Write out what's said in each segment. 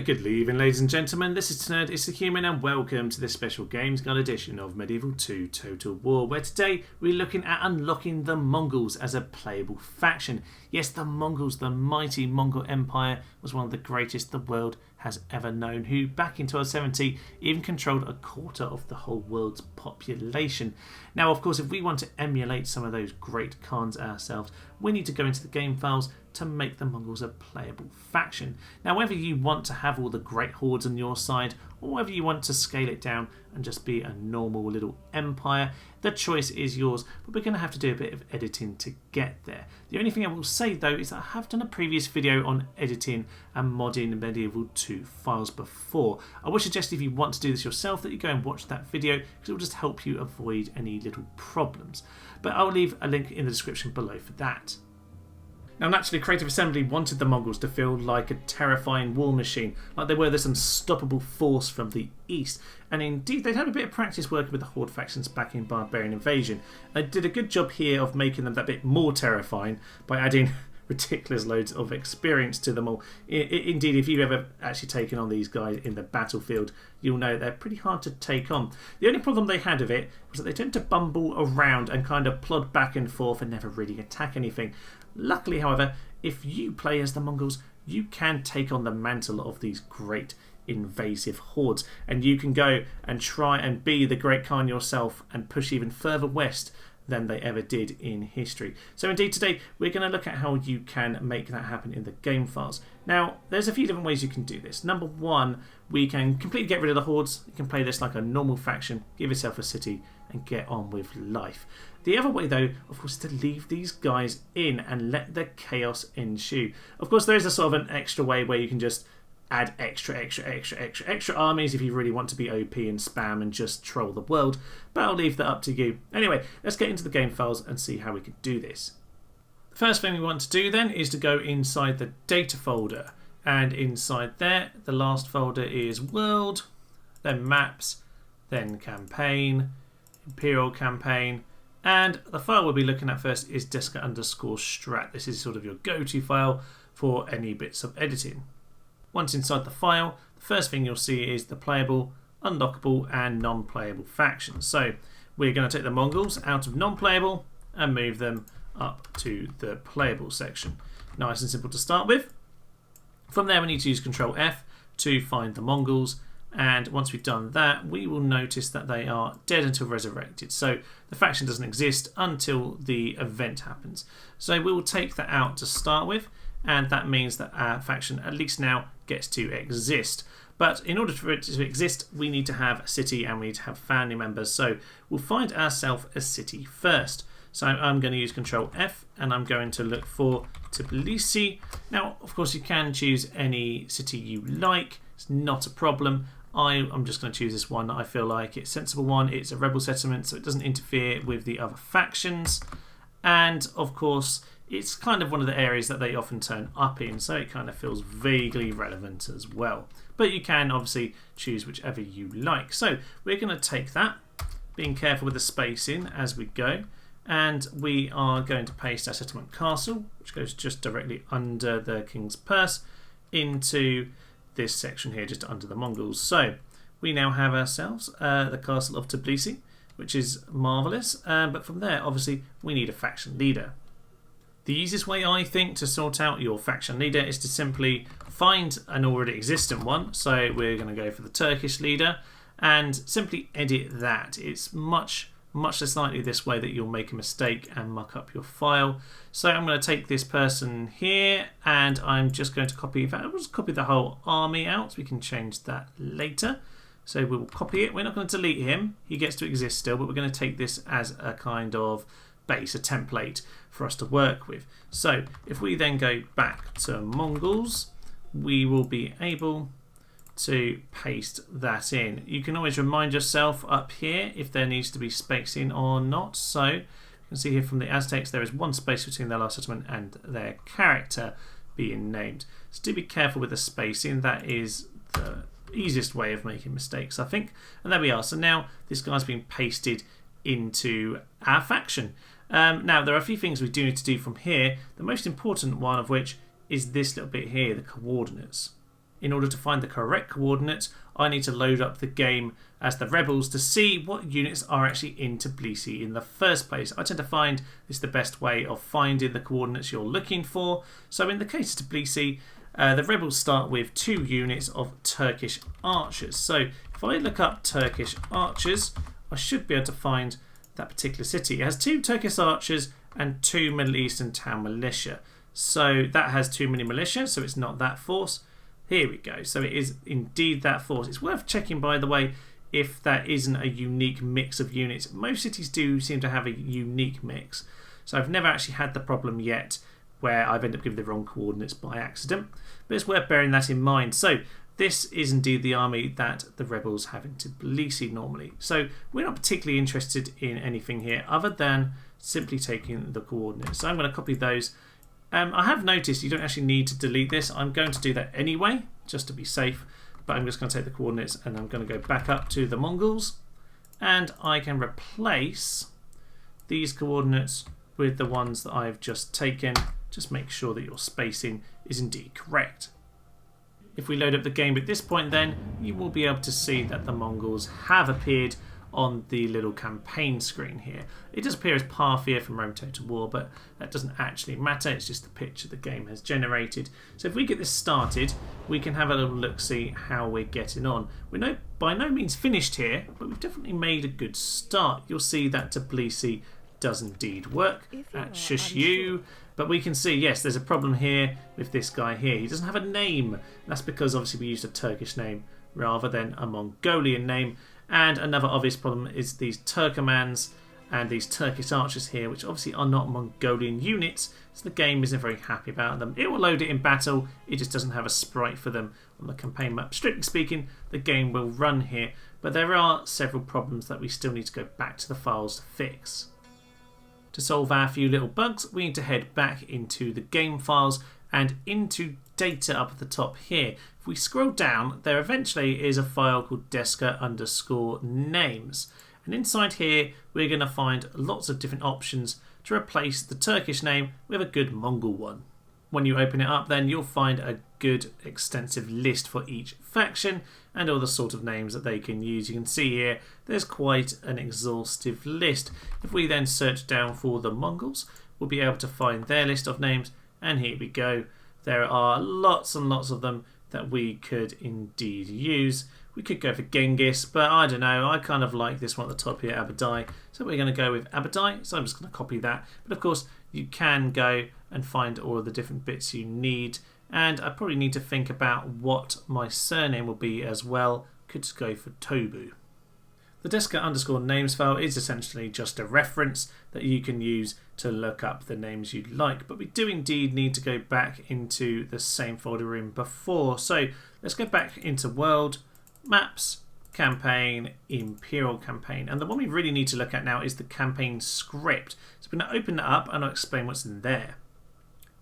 Good evening, ladies and gentlemen. This is Nerd, it's the Human, and welcome to this special Games Guide edition of Medieval 2 Total War, where today we're looking at unlocking the Mongols as a playable faction. Yes, the Mongols, the mighty Mongol Empire, was one of the greatest the world has ever known, who back in 1270 even controlled a quarter of the whole world's population. Now, of course, if we want to emulate some of those great Khans ourselves, we need to go into the game files to make the Mongols a playable faction. Now, whether you want to have all the great hordes on your side, or whether you want to scale it down and just be a normal little empire, the choice is yours, but we're going to have to do a bit of editing to get there. The only thing I will say though is that I have done a previous video on editing and modding Medieval 2 files before. I would suggest if you want to do this yourself that you go and watch that video, because it will just help you avoid any little problems. But I'll leave a link in the description below for that. Now, naturally, Creative Assembly wanted the Mongols to feel like a terrifying war machine, like they were this unstoppable force from the east. And indeed, they'd had a bit of practice working with the Horde factions back in Barbarian Invasion. They did a good job here of making them that bit more terrifying by adding ridiculous loads of experience to them all. Indeed, if you've ever actually taken on these guys in the battlefield, you'll know they're pretty hard to take on. The only problem they had of it was that they tend to bumble around and kind of plod back and forth and never really attack anything. Luckily, however, if you play as the Mongols, you can take on the mantle of these great invasive hordes, and you can go and try and be the Great Khan yourself and push even further west than they ever did in history. So indeed, today we're going to look at how you can make that happen in the game files. Now, there's a few different ways you can do this. Number one, we can completely get rid of the hordes. You can play this like a normal faction, give yourself a city and get on with life. The other way though, of course, is to leave these guys in and let the chaos ensue. Of course, there is a sort of an extra way where you can just add extra armies if you really want to be OP and spam and just troll the world, but I'll leave that up to you. Anyway, let's get into the game files and see how we can do this. The first thing we want to do then is to go inside the data folder, and inside there the last folder is world, then maps, then campaign, imperial campaign, and the file we'll be looking at first is deska_strat. This is sort of your go-to file for any bits of editing. Once inside the file, the first thing you'll see is the playable, unlockable and non-playable factions. So we're going to take the Mongols out of non-playable and move them up to the playable section. Nice and simple to start with. From there we need to use Control F to find the Mongols, and once we've done that we will notice that they are dead until resurrected. So the faction doesn't exist until the event happens. So we will take that out to start with, and that means that our faction at least now gets to exist. But in order for it to exist, we need to have a city and we need to have family members. So we'll find ourselves a city first. So I'm going to use Control F and I'm going to look for Tbilisi. Now, of course, you can choose any city you like. It's not a problem. I'm just going to choose this one. I feel like it's a sensible one. It's a rebel settlement, so it doesn't interfere with the other factions. And of course, it's kind of one of the areas that they often turn up in, so it kind of feels vaguely relevant as well. But you can obviously choose whichever you like. So we're going to take that, being careful with the spacing as we go, and we are going to paste our settlement castle, which goes just directly under the King's Purse, into this section here, just under the Mongols. So we now have ourselves the castle of Tbilisi, which is marvellous, but from there, obviously, we need a faction leader. The easiest way, I think, to sort out your faction leader is to simply find an already existent one. So we're going to go for the Turkish leader and simply edit that. It's much less likely this way that you'll make a mistake and muck up your file. So I'm going to take this person here and I'm just going to copy, in fact, I'll just copy the whole army out. We can change that later. So we will copy it. We're not going to delete him. He gets to exist still, but we're going to take this as a kind of base, a template for us to work with. So if we then go back to Mongols, we will be able to paste that in. You can always remind yourself up here if there needs to be spacing or not. So you can see here from the Aztecs there is one space between their last settlement and their character being named. So do be careful with the spacing. That is the easiest way of making mistakes, I think. And there we are. So now this guy's been pasted into our faction. Now there are a few things we do need to do from here. The most important one of which is this little bit here, the coordinates. in order to find the correct coordinates, I need to load up the game as the rebels to see what units are actually in Tbilisi in the first place. I tend to find this the best way of finding the coordinates you're looking for. So in the case of Tbilisi, the rebels start with 2 units of Turkish archers. So if I look up Turkish archers, I should be able to find that particular city. It has 2 Turkish archers and 2 Middle Eastern town militia. So that has too many militia, so it's not that force. Here we go. So it is indeed that force. It's worth checking, by the way, if that isn't a unique mix of units. Most cities do seem to have a unique mix. So I've never actually had the problem yet where I've ended up giving the wrong coordinates by accident. But it's worth bearing that in mind. So this is indeed the army that the rebels have in Tbilisi normally. So we're not particularly interested in anything here other than simply taking the coordinates. So I'm going to copy those. I have noticed you don't actually need to delete this. I'm going to do that anyway, just to be safe. But I'm just going to take the coordinates and I'm going to go back up to the Mongols. And I can replace these coordinates with the ones that I've just taken. Just make sure that your spacing is indeed correct. If we load up the game at this point, then you will be able to see that the Mongols have appeared on the little campaign screen here. It does appear as Parthia from Rome Total War, but that doesn't actually matter. It's just the picture the game has generated. So if we get this started, we can have a little look, see how we're getting on. We're by no means finished here, but we've definitely made a good start. You'll see that Tbilisi does indeed work at Shushu. But we can see, yes, there's a problem here with this guy here. He doesn't have a name. That's because obviously we used a Turkish name rather than a Mongolian name. And another obvious problem is these Turkomans and these Turkish archers here, which obviously are not Mongolian units, so the game isn't very happy about them. It will load it in battle, it just doesn't have a sprite for them on the campaign map. Strictly speaking, the game will run here, but there are several problems that we still need to go back to the files to fix. To solve our few little bugs, we need to head back into the game files and into data up at the top here. If we scroll down, there eventually is a file called deska_names. And inside here, we're going to find lots of different options to replace the Turkish name with a good Mongol one. When you open it up, then you'll find a good extensive list for each faction and all the sort of names that they can use. You can see here there's quite an exhaustive list. If we then search down for the Mongols, we'll be able to find their list of names, and here we go. There are lots and lots of them that we could indeed use. We could go for Genghis, but I don't know, I kind of like this one at the top here, Abadai. So we're going to go with Abadai, so I'm just going to copy that. But of course, you can go and find all of the different bits you need. And I probably need to think about what my surname will be as well. Could just go for Tobu. The deska_names file is essentially just a reference that you can use to look up the names you'd like, but we do indeed need to go back into the same folder we're in before. So let's go back into World, Maps, Campaign, Imperial Campaign, and the one we really need to look at now is the campaign script. So we're going to open that up and I'll explain what's in there.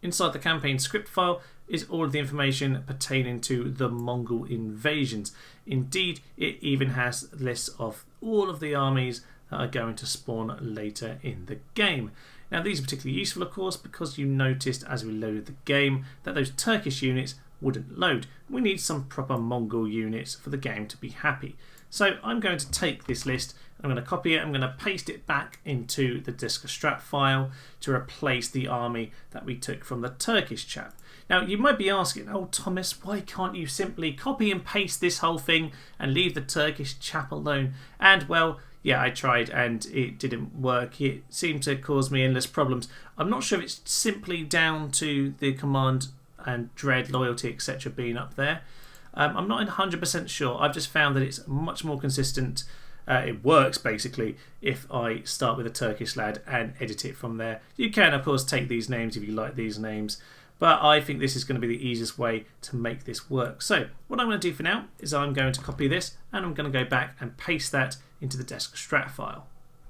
Inside the campaign script file is all of the information pertaining to the Mongol invasions. Indeed, it even has lists of all of the armies that are going to spawn later in the game. Now these are particularly useful, of course, because you noticed as we loaded the game that those Turkish units wouldn't load. We need some proper Mongol units for the game to be happy. So I'm going to take this list, I'm going to copy it, I'm going to paste it back into the disk_strat file to replace the army that we took from the Turkish chap. Now you might be asking, oh Thomas, why can't you simply copy and paste this whole thing and leave the Turkish chap alone? And well, yeah, I tried and it didn't work. It seemed to cause me endless problems. I'm not sure if it's simply down to the command and dread, loyalty, etc. being up there. I'm not 100% sure. I've just found that it's much more consistent. It works basically if I start with a Turkish lad and edit it from there. You can of course take these names if you like these names, but I think this is going to be the easiest way to make this work. So what I'm going to do for now is I'm going to copy this and I'm going to go back and paste that into the disk_strat file.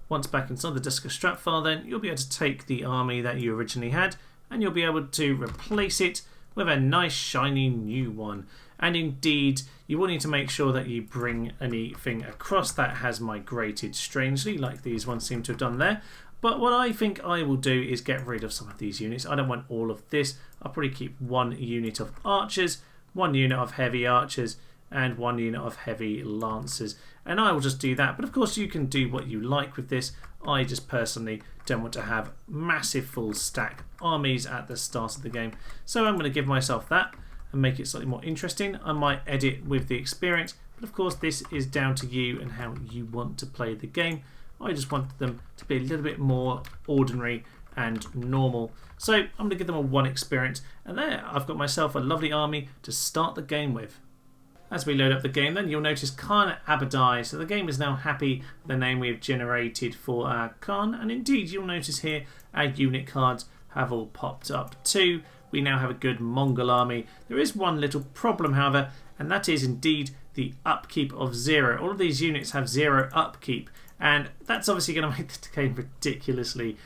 Once back inside the disk_strat file, then you'll be able to take the army that you originally had and you'll be able to replace it with a nice shiny new one. And indeed, you will need to make sure that you bring anything across that has migrated strangely, like these ones seem to have done there. But what I think I will do is get rid of some of these units. I don't want all of this. I'll probably keep one unit of archers, 1 unit of heavy archers and 1 unit of heavy lancers, and I will just do that. But of course you can do what you like with this. I just personally don't want to have massive full stack armies at the start of the game, so I'm going to give myself that and make it slightly more interesting. I might edit with the experience, but of course this is down to you and how you want to play the game. I just want them to be a little bit more ordinary and normal, so I'm going to give them a 1 experience, and there I've got myself a lovely army to start the game with. As we load up the game then, you'll notice Khan Abadai, so the game is now happy with the name we have generated for our Khan, and indeed you'll notice here our unit cards have all popped up too. We now have a good Mongol army. There is one little problem however, and that is indeed the upkeep of 0. All of these units have 0 upkeep, and that's obviously going to make the game ridiculously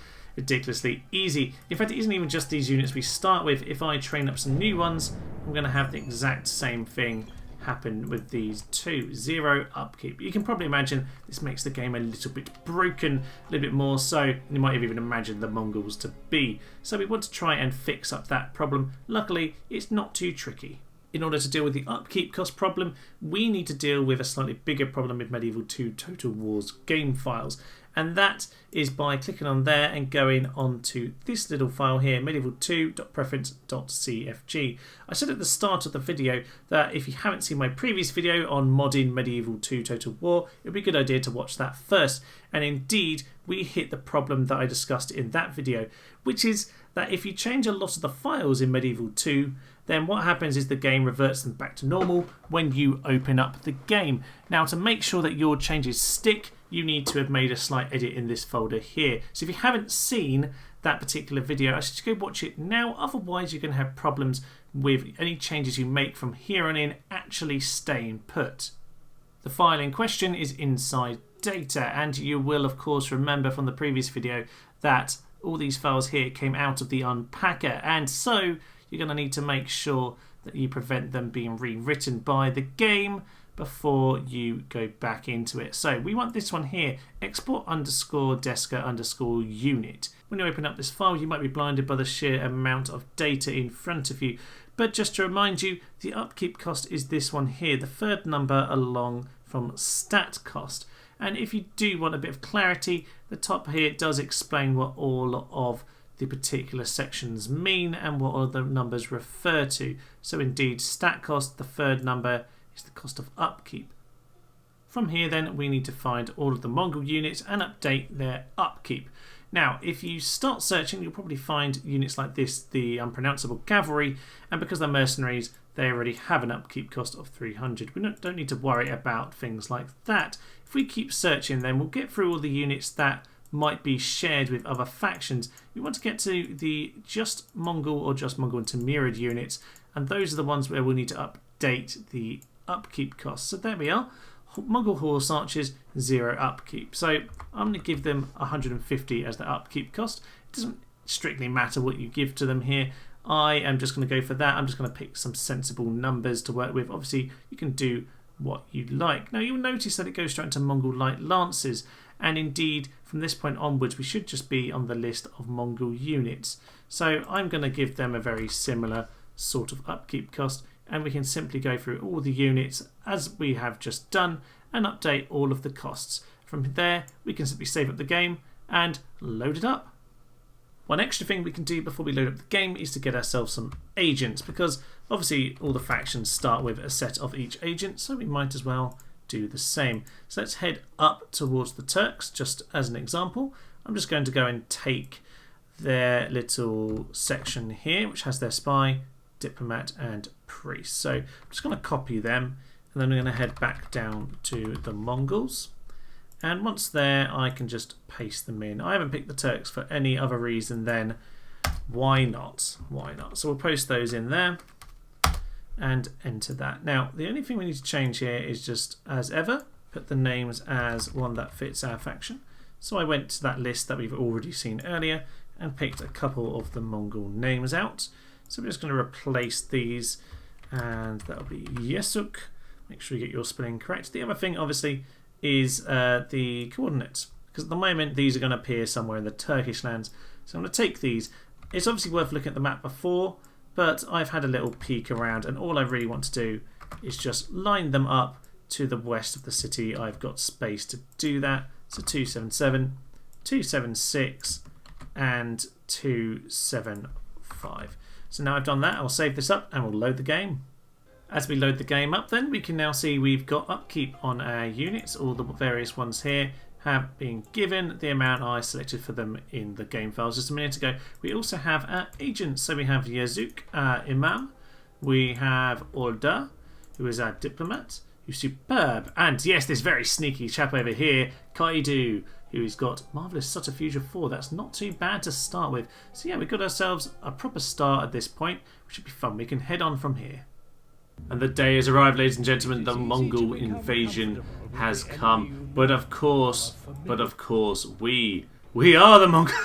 easy. In fact, it isn't even just these units we start with. If I train up some new ones, I'm going to have the exact same thing happen with these two. 0 upkeep. You can probably imagine this makes the game a little bit broken, a little bit more so you might have even imagined the Mongols to be. So we want to try and fix up that problem. Luckily, it's not too tricky. In order to deal with the upkeep cost problem, we need to deal with a slightly bigger problem with Medieval 2 Total War's game files. And that is by clicking on there and going on to this little file here, medieval2.preference.cfg. I said at the start of the video that if you haven't seen my previous video on modding Medieval 2 Total War, it would be a good idea to watch that first. And indeed, we hit the problem that I discussed in that video, which is that if you change a lot of the files in Medieval 2, then what happens is the game reverts them back to normal when you open up the game. Now, to make sure that your changes stick, you need to have made a slight edit in this folder here. So if you haven't seen that particular video, I should go watch it now. Otherwise, you're going to have problems with any changes you make from here on in actually staying put. The file in question is inside data, and you will of course remember from the previous video that all these files here came out of the unpacker, and so you're going to need to make sure that you prevent them being rewritten by the game before you go back into it. So we want this one here, export_deska_unit. When you open up this file, you might be blinded by the sheer amount of data in front of you. But just to remind you, the upkeep cost is this one here, the third number along from stat cost. And if you do want a bit of clarity, the top here does explain what all of the particular sections mean and what all the numbers refer to. So indeed, stat cost, the third number, is the cost of upkeep. From here then, we need to find all of the Mongol units and update their upkeep. Now, if you start searching, you'll probably find units like this, the unpronounceable cavalry, and because they're mercenaries, they already have an upkeep cost of 300. We don't need to worry about things like that. If we keep searching, then we'll get through all the units that might be shared with other factions. We want to get to the just Mongol or just Mongol and Timurid units, and those are the ones where we'll need to update the upkeep costs. So there we are. Mongol horse archers, 0 upkeep. So I'm going to give them 150 as the upkeep cost. It doesn't strictly matter what you give to them here. I am just going to go for that. I'm just going to pick some sensible numbers to work with. Obviously, you can do what you like. Now, you'll notice that it goes straight into Mongol light lances. And indeed, from this point onwards, we should just be on the list of Mongol units. So I'm going to give them a very similar sort of upkeep cost, and we can simply go through all the units as we have just done and update all of the costs. From there, we can simply save up the game and load it up. One extra thing we can do before we load up the game is to get ourselves some agents, because obviously all the factions start with a set of each agent, so we might as well do the same. So let's head up towards the Turks, just as an example. I'm just going to go and take their little section here, which has their spy, diplomat and priest. So I'm just going to copy them, and then I'm going to head back down to the Mongols. And once there, I can just paste them in. I haven't picked the Turks for any other reason than why not? Why not? So we'll post those in there and enter that. Now, the only thing we need to change here is just, as ever, put the names as one that fits our faction. So I went to that list that we've already seen earlier and picked a couple of the Mongol names out. So we're just going to replace these, and that'll be Yesuk. Make sure you get your spelling correct. The other thing, obviously, is the coordinates, because at the moment these are going to appear somewhere in the Turkish lands. So I'm going to take these. It's obviously worth looking at the map before but I've had a little peek around, and all I really want to do is just line them up to the west of the city. I've got space to do that. So 277, 276 and 275. So now I've done that, I'll save this up and we'll load the game. As we load the game up then, we can now see we've got upkeep on our units. All the various ones here have been given the amount I selected for them in the game files just a minute ago. We also have our agents. So we have Yazuk, Imam. We have Orda, who is our diplomat, who's superb. And yes, this very sneaky chap over here, Kaidu, who's got marvellous subterfuge of 4. That's not too bad to start with. So yeah, we've got ourselves a proper start at this point, which should be fun. We can head on from here. And the day has arrived, ladies and gentlemen. The Mongol invasion has come. But of course, we are the Mongol.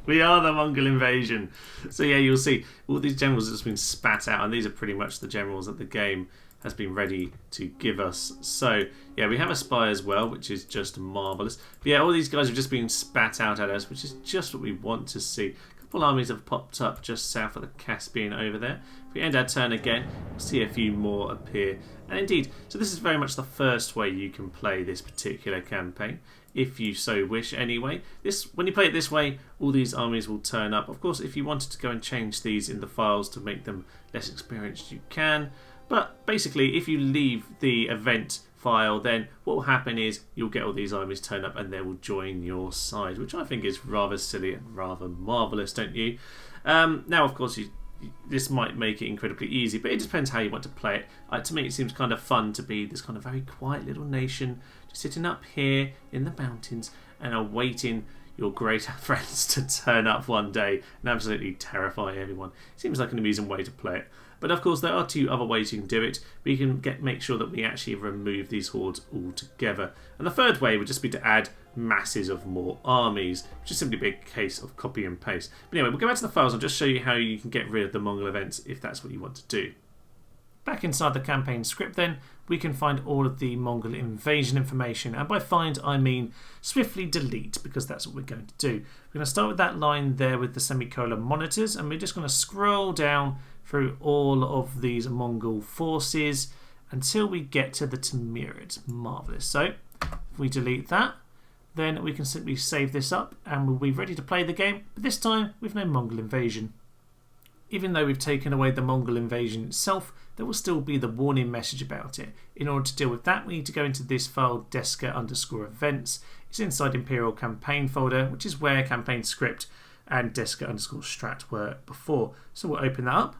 We are the Mongol invasion. So yeah, you'll see all these generals have just been spat out, and these are pretty much the generals that the game has been ready to give us. So yeah, we have a spy as well, which is just marvellous. But yeah, all these guys have just been spat out at us, which is just what we want to see. A couple armies have popped up just south of the Caspian over there. If we end our turn again, we'll see a few more appear. And indeed, so this is very much the first way you can play this particular campaign, if you so wish anyway. When you play it this way, all these armies will turn up. Of course, if you wanted to go and change these in the files to make them less experienced, you can. But basically, if you leave the event file, then what will happen is you'll get all these armies turn up and they will join your side, which I think is rather silly and rather marvellous, don't you? Now, of course, this might make it incredibly easy, but it depends how you want to play it. To me, it seems kind of fun to be this kind of very quiet little nation, just sitting up here in the mountains and awaiting your great friends to turn up one day and absolutely terrify everyone. It seems like an amusing way to play it. But of course, there are two other ways you can do it. We can make sure that we actually remove these hordes altogether. And the third way would just be to add masses of more armies, which is simply a big case of copy and paste. But anyway, we'll go back to the files and just show you how you can get rid of the Mongol events if that's what you want to do. Back inside the campaign script then, we can find all of the Mongol invasion information. And by find, I mean swiftly delete, because that's what we're going to do. We're going to start with that line there with the semicolon monitors, and we're just going to scroll down through all of these Mongol forces until we get to the Timurids. Marvellous. So if we delete that, then we can simply save this up and we'll be ready to play the game, but this time with no Mongol invasion. Even though we've taken away the Mongol invasion itself, there will still be the warning message about it. In order to deal with that, we need to go into this file Deska_events. It's inside Imperial Campaign folder, which is where campaign script and Deska_strat were before. So we'll open that up.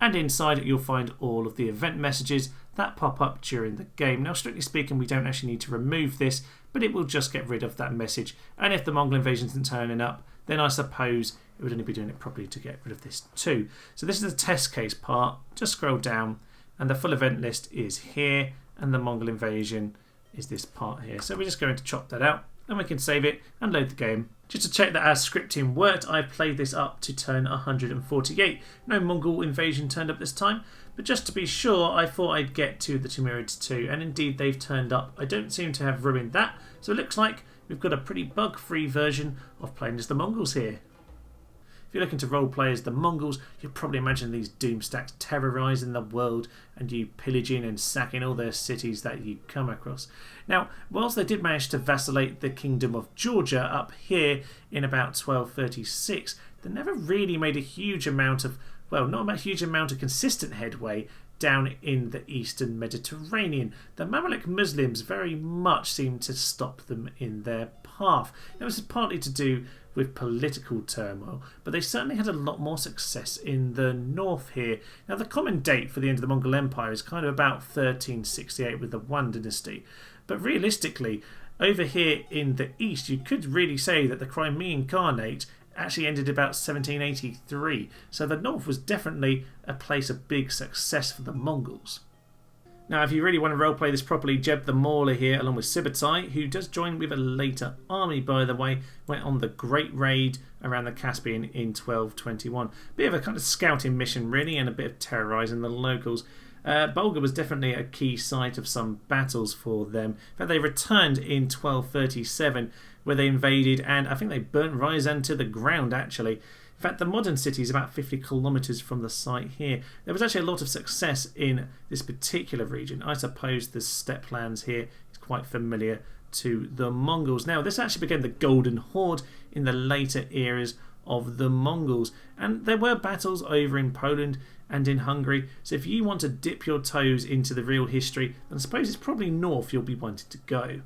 And inside it, you'll find all of the event messages that pop up during the game. Now, strictly speaking, we don't actually need to remove this, but it will just get rid of that message. And if the Mongol invasion isn't turning up, then I suppose it would only be doing it properly to get rid of this too. So this is the test case part. Just scroll down, and the full event list is here, and the Mongol invasion is this part here. So we're just going to chop that out, and we can save it and load the game. Just to check that our scripting worked, I played this up to turn 148. No Mongol invasion turned up this time, but just to be sure, I thought I'd get to the Timurids too, and indeed they've turned up. I don't seem to have ruined that, so it looks like we've got a pretty bug-free version of playing as the Mongols here. If you're looking to roleplay as the Mongols, you'll probably imagine these doomstacks terrorising the world and you pillaging and sacking all their cities that you come across. Now, whilst they did manage to vacillate the Kingdom of Georgia up here in about 1236, they never really made a huge amount of, well, not a huge amount of consistent headway down in the eastern Mediterranean. The Mamluk Muslims very much seemed to stop them in their path. Now, this is partly to do with political turmoil, but they certainly had a lot more success in the north here. Now, the common date for the end of the Mongol Empire is kind of about 1368 with the Yuan dynasty, but realistically, over here in the east, you could really say that the Crimean Khanate actually ended about 1783, so the north was definitely a place of big success for the Mongols. Now, if you really want to roleplay this properly, Jeb the Mauler here, along with Sibatai, who does join with a later army, by the way, went on the Great Raid around the Caspian in 1221. Bit of a kind of scouting mission, really, and a bit of terrorising the locals. Bulgar was definitely a key site of some battles for them. In fact, they returned in 1237, where they invaded, and I think they burnt Ryazan to the ground, actually. In fact, the modern city is about 50 kilometres from the site here. There was actually a lot of success in this particular region. I suppose the steppe lands here is quite familiar to the Mongols. Now, this actually became the Golden Horde in the later eras of the Mongols, and there were battles over in Poland and in Hungary, so if you want to dip your toes into the real history, then I suppose it's probably north you'll be wanting to go.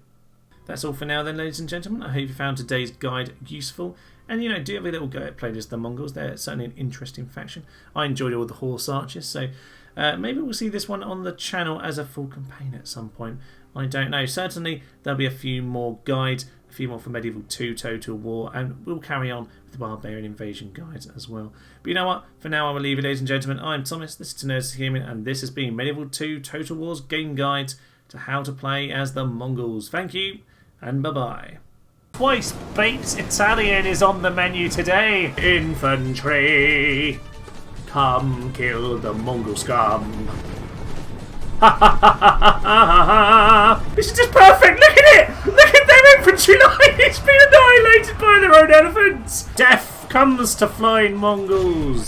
That's all for now then, ladies and gentlemen. I hope you found today's guide useful, and do have a little go at playing as the Mongols. They're certainly an interesting faction. I enjoyed all the horse archers, so maybe we'll see this one on the channel as a full campaign at some point. I don't know. Certainly there'll be a few more guides, a few more for Medieval 2 Total War, and we'll carry on with the Barbarian Invasion guides as well. But you know what? For now I will leave you, ladies and gentlemen. I'm Thomas, this is Nerds Human, and this has been Medieval 2 Total War's game guides to how to play as the Mongols. Thank you, and bye-bye. Twice baked Italian is on the menu today. Infantry, come kill the Mongol scum. This is just perfect. Look at it. Look at their infantry line. It's been annihilated by their own elephants. Death comes to flying Mongols.